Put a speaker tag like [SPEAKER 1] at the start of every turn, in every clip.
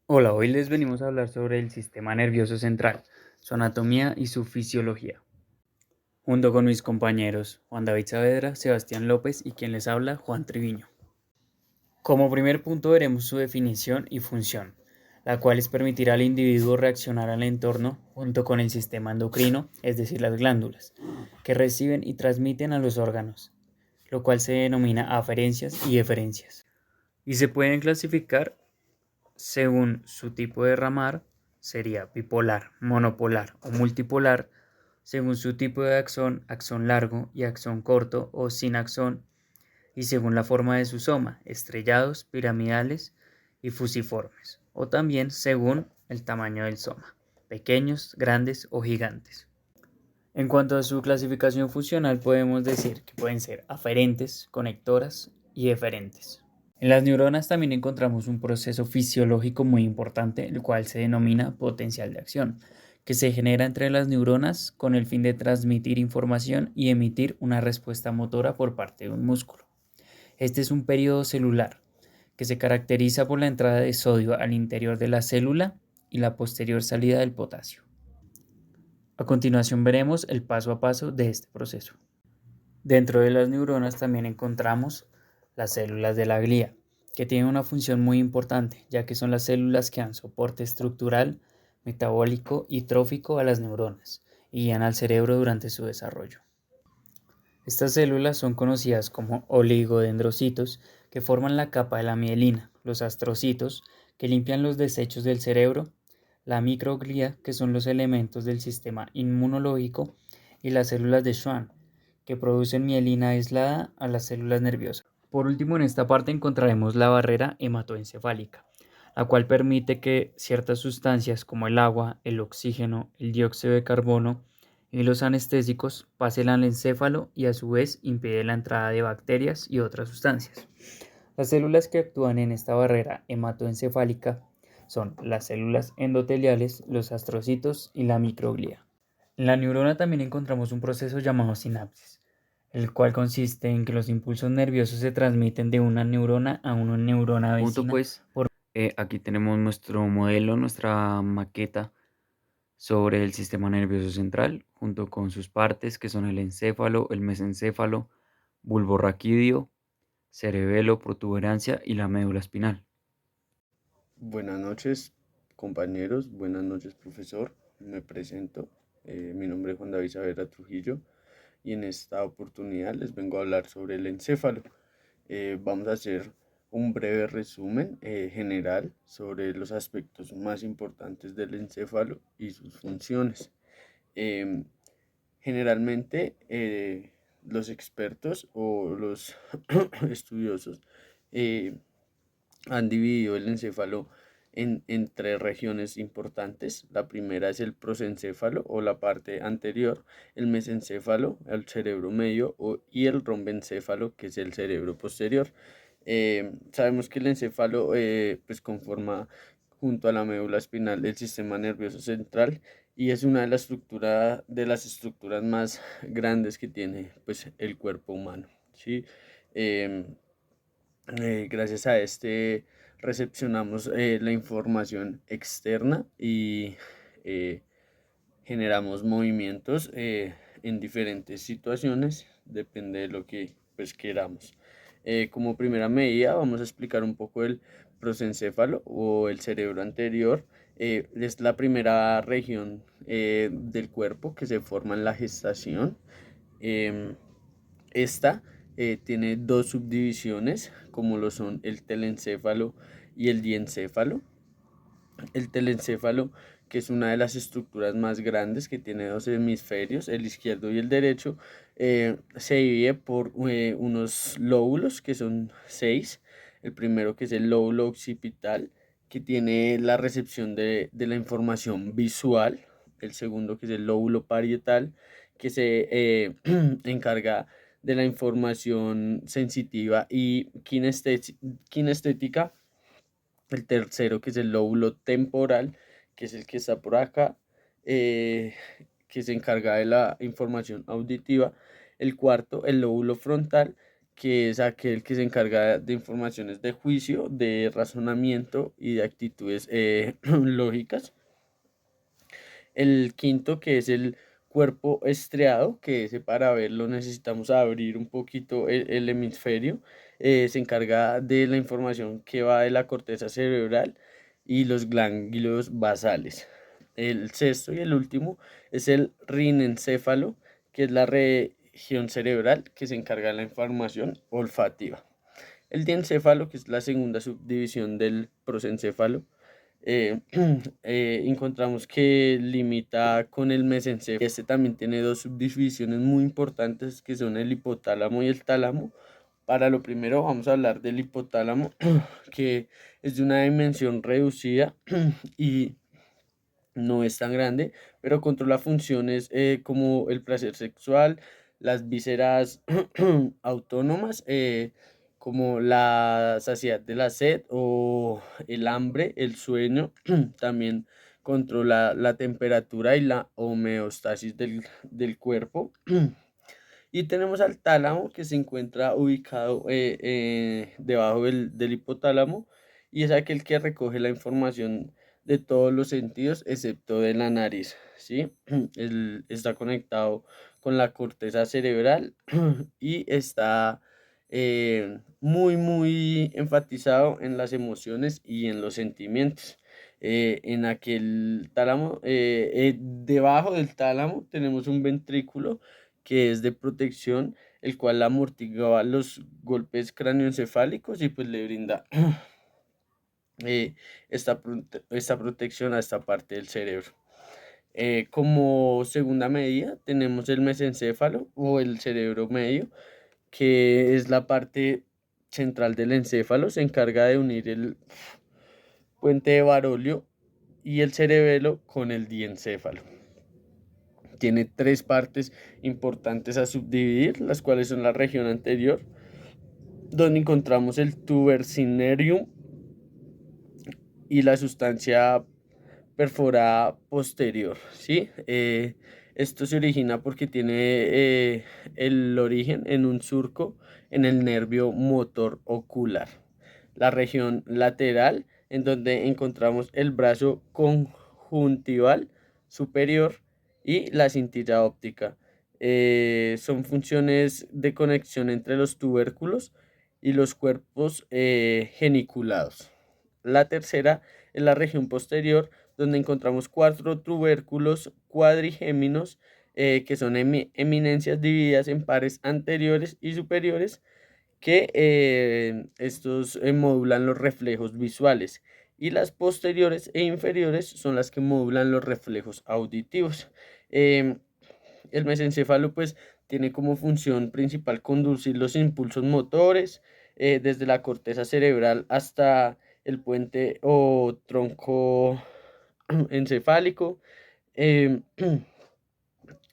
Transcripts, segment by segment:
[SPEAKER 1] Hola, hoy les venimos a hablar sobre el sistema nervioso central, su anatomía y su fisiología. Junto con mis compañeros Juan David Saavedra, Sebastián López y quien les habla, Juan Triviño. Como primer punto veremos su definición y función, la cual es permitir al individuo reaccionar al entorno junto con el sistema endocrino, es decir, las glándulas, que reciben y transmiten a los órganos, lo cual se denomina aferencias y eferencias. Y se pueden clasificar según su tipo de ramar, sería bipolar, monopolar o multipolar, según su tipo de axón, axón largo y axón corto o sin axón, y según la forma de su soma, estrellados, piramidales y fusiformes, o también según el tamaño del soma, pequeños, grandes o gigantes. En cuanto a su clasificación funcional, podemos decir que pueden ser aferentes, conectoras y eferentes. En las neuronas también encontramos un proceso fisiológico muy importante, el cual se denomina potencial de acción, que se genera entre las neuronas con el fin de transmitir información y emitir una respuesta motora por parte de un músculo. Este es un periodo celular que se caracteriza por la entrada de sodio al interior de la célula y la posterior salida del potasio. A continuación veremos el paso a paso de este proceso. Dentro de las neuronas también encontramos las células de la glía, que tienen una función muy importante, ya que son las células que dan soporte estructural, metabólico y trófico a las neuronas y guían al cerebro durante su desarrollo. Estas células son conocidas como oligodendrocitos, que forman la capa de la mielina, los astrocitos, que limpian los desechos del cerebro, la microglía, que son los elementos del sistema inmunológico, y las células de Schwann, que producen mielina aislada a las células nerviosas. Por último, en esta parte encontraremos la barrera hematoencefálica, la cual permite que ciertas sustancias como el agua, el oxígeno, el dióxido de carbono y los anestésicos pasen al encéfalo y a su vez impide la entrada de bacterias y otras sustancias. Las células que actúan en esta barrera hematoencefálica son las células endoteliales, los astrocitos y la microglía. En la neurona también encontramos un proceso llamado sinapsis, el cual consiste en que los impulsos nerviosos se transmiten de una neurona a una neurona
[SPEAKER 2] Punto
[SPEAKER 1] vecina
[SPEAKER 2] pues,
[SPEAKER 1] por.
[SPEAKER 2] aquí tenemos nuestro modelo, nuestra maqueta sobre el sistema nervioso central, junto con sus partes que son el encéfalo, el mesencéfalo, bulbo raquídeo, cerebelo, protuberancia y la médula espinal.
[SPEAKER 3] Buenas noches, compañeros. Buenas noches, profesor. Me presento. Mi nombre es Juan David Saavedra Trujillo y en esta oportunidad les vengo a hablar sobre el encéfalo. Vamos a hacer un breve resumen general sobre los aspectos más importantes del encéfalo y sus funciones. Em, Generalmente, los expertos o los estudiosos eh, han dividido el encéfalo en tres regiones importantes. La primera es el prosencéfalo o la parte anterior, el mesencéfalo, el cerebro medio y el rombencéfalo, que es el cerebro posterior. Sabemos que el encéfalo pues conforma junto a la médula espinal el sistema nervioso central y es una de las estructuras más grandes que tiene pues el cuerpo humano, ¿sí? Em, Gracias a este recepcionamos la información externa y eh, generamos movimientos en diferentes situaciones, depende de lo que pues queramos. Como primera medida vamos a explicar un poco el prosencéfalo o el cerebro anterior. Es la primera región del cuerpo que se forma en la gestación. Em, Esta tiene dos subdivisiones, como lo son el telencéfalo y el diencéfalo. El telencéfalo, que es una de las estructuras más grandes, que tiene dos hemisferios, el izquierdo y el derecho, se divide por unos lóbulos, que son seis. El primero, que es el lóbulo occipital, que tiene la recepción de la información visual. El segundo, que es el lóbulo parietal, que se encarga de la información sensitiva y kinestética. El tercero, que es el lóbulo temporal, que es el que está por acá, eh, que se encarga de la información auditiva. El cuarto, el lóbulo frontal, que es aquel que se encarga de informaciones de juicio, de razonamiento y de actitudes lógicas. El quinto, que es el cuerpo estriado, que ese para verlo necesitamos abrir un poquito el hemisferio. Se encarga de la información que va de la corteza cerebral y los ganglios basales. El sexto y el último es el rinencéfalo, que es la región cerebral que se encarga de la información olfativa. El diencéfalo, que es la segunda subdivisión del prosencéfalo, eh, encontramos que limita con el mesencéfalo. Este también tiene dos subdivisiones muy importantes que son el hipotálamo y el tálamo. Para lo primero vamos a hablar del hipotálamo, que es de una dimensión reducida y no es tan grande, pero controla funciones como el placer sexual, las vísceras autónomas, como la saciedad de la sed o el hambre, el sueño. También controla la temperatura y la homeostasis del cuerpo. Y tenemos al tálamo, que se encuentra ubicado debajo del hipotálamo, y es aquel que recoge la información de todos los sentidos excepto de la nariz, ¿sí? Él está conectado con la corteza cerebral y está muy enfatizado en las emociones y en los sentimientos. En aquel tálamo, debajo del tálamo tenemos un ventrículo que es de protección, el cual amortigua los golpes cráneoencefálicos y pues le brinda esta protección a esta parte del cerebro. Como segunda medida tenemos el mesencéfalo o el cerebro medio, que es la parte central del encéfalo, se encarga de unir el puente de Barolio y el cerebelo con el diencéfalo. Tiene tres partes importantes a subdividir, las cuales son la región anterior, donde encontramos el tubercinerium y la sustancia perforada posterior, ¿sí? Esto se origina porque tiene el origen en un surco en el nervio motor ocular. La región lateral, en donde encontramos el brazo conjuntival superior y la cintilla óptica. Son funciones de conexión entre los tubérculos y los cuerpos geniculados. La tercera es la región posterior, donde encontramos cuatro tubérculos cuadrigéminos, que son eminencias divididas en pares anteriores y superiores, que estos modulan los reflejos visuales, y las posteriores e inferiores son las que modulan los reflejos auditivos. Em, el mesencéfalo pues tiene como función principal conducir los impulsos motores desde la corteza cerebral hasta el puente o tronco encefálico. Em,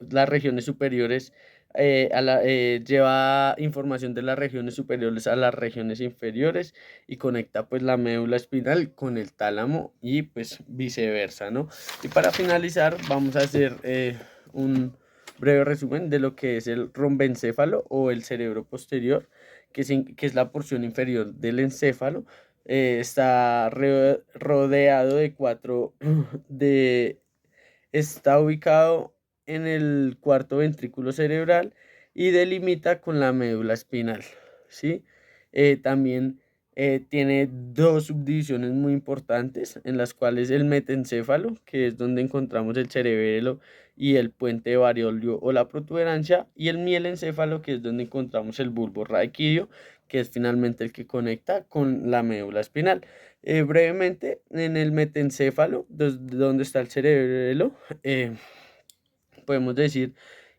[SPEAKER 3] las regiones superiores lleva información de las regiones superiores a las regiones inferiores y conecta pues la médula espinal con el tálamo y pues viceversa, ¿no? Y para finalizar vamos a hacer un breve resumen de lo que es el rombencéfalo o el cerebro posterior, que es la porción inferior del encéfalo. Está rodeado de está ubicado en el cuarto ventrículo cerebral y delimita con la médula espinal, ¿sí? También tiene dos subdivisiones muy importantes, en las cuales el metencéfalo, que es donde encontramos el cerebelo y el puente de Barolio o la protuberancia, y el mielencéfalo, que es donde encontramos el bulbo raquídeo, que es finalmente el que conecta con la médula espinal. Brevemente, en el metencéfalo, donde está el cerebelo, podemos decir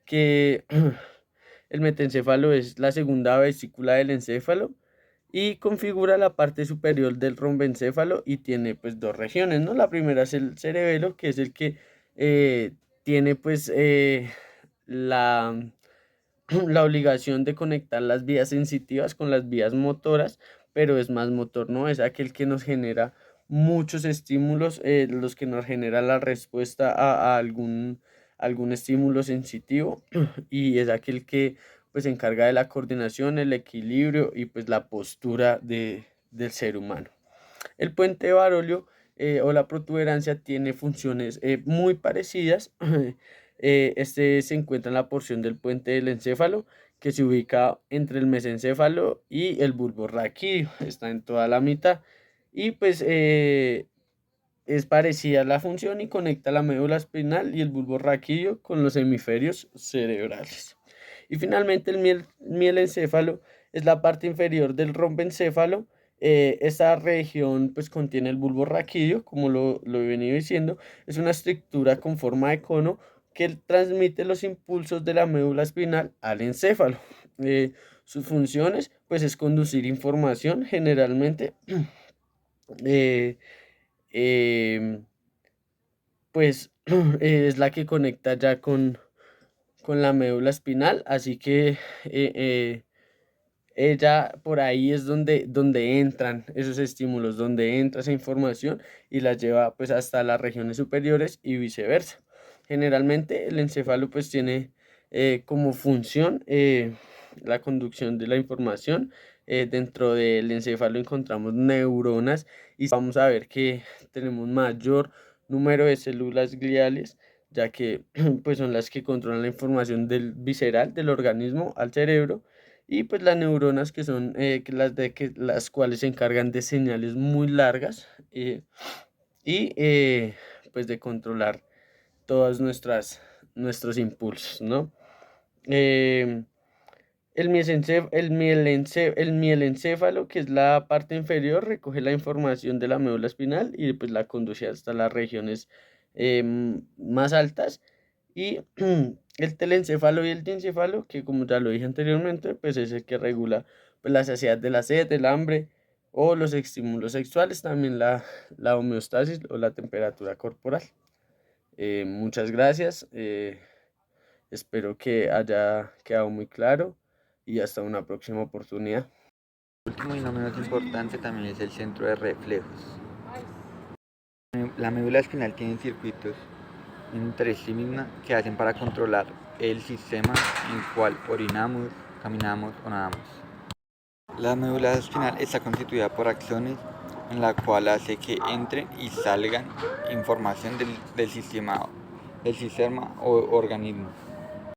[SPEAKER 3] que el metencéfalo es la segunda vesícula del encéfalo y configura la parte superior del rombencéfalo y tiene pues dos regiones, ¿no? La primera es el cerebelo, que es el que tiene pues la, la obligación de conectar las vías sensitivas con las vías motoras, pero es más motor, ¿no? Es aquel que nos genera muchos estímulos, los que nos genera la respuesta a algún estímulo sensitivo y es aquel que pues se encarga de la coordinación, el equilibrio y pues la postura del ser humano. El puente de Barolio o la protuberancia tiene funciones muy parecidas. Este se encuentra en la porción del puente del encéfalo que se ubica entre el mesencéfalo y el bulbo raquídeo. Está en toda la mitad y pues es parecida a la función y conecta la médula espinal y el bulbo raquídeo con los hemisferios cerebrales. Y finalmente el mielencéfalo es la parte inferior del rombencéfalo. Esta región pues contiene el bulbo raquídeo, como lo he venido diciendo. Es una estructura con forma de cono que transmite los impulsos de la médula espinal al encéfalo. Sus funciones pues es conducir información generalmente eh, em, pues es la que conecta ya con la médula espinal, así que ella por ahí es donde entran esos estímulos, donde entra esa información y la lleva pues hasta las regiones superiores y viceversa. Generalmente el encéfalo pues tiene como función la conducción de la información. Dentro del encéfalo encontramos neuronas y vamos a ver que tenemos mayor número de células gliales, ya que pues son las que controlan la información del visceral del organismo al cerebro, y pues las neuronas que son las cuales se encargan de señales muy largas y pues de controlar todas nuestros impulsos, ¿no? Em, el mielencéfalo, que es la parte inferior, recoge la información de la médula espinal y pues la conduce hasta las regiones más altas. Y el telencéfalo y el diencéfalo, que como ya lo dije anteriormente, pues es el que regula pues, la saciedad de la sed, el hambre o los estímulos sexuales, también la homeostasis o la temperatura corporal. Muchas gracias. Espero que haya quedado muy claro y hasta una próxima oportunidad.
[SPEAKER 2] Último y no menos importante también es el centro de reflejos. La médula espinal tiene circuitos entre sí misma que hacen para controlar el sistema en el cual orinamos, caminamos o nadamos. La médula espinal está constituida por axones en la cual hace que entren y salgan información del sistema o organismo.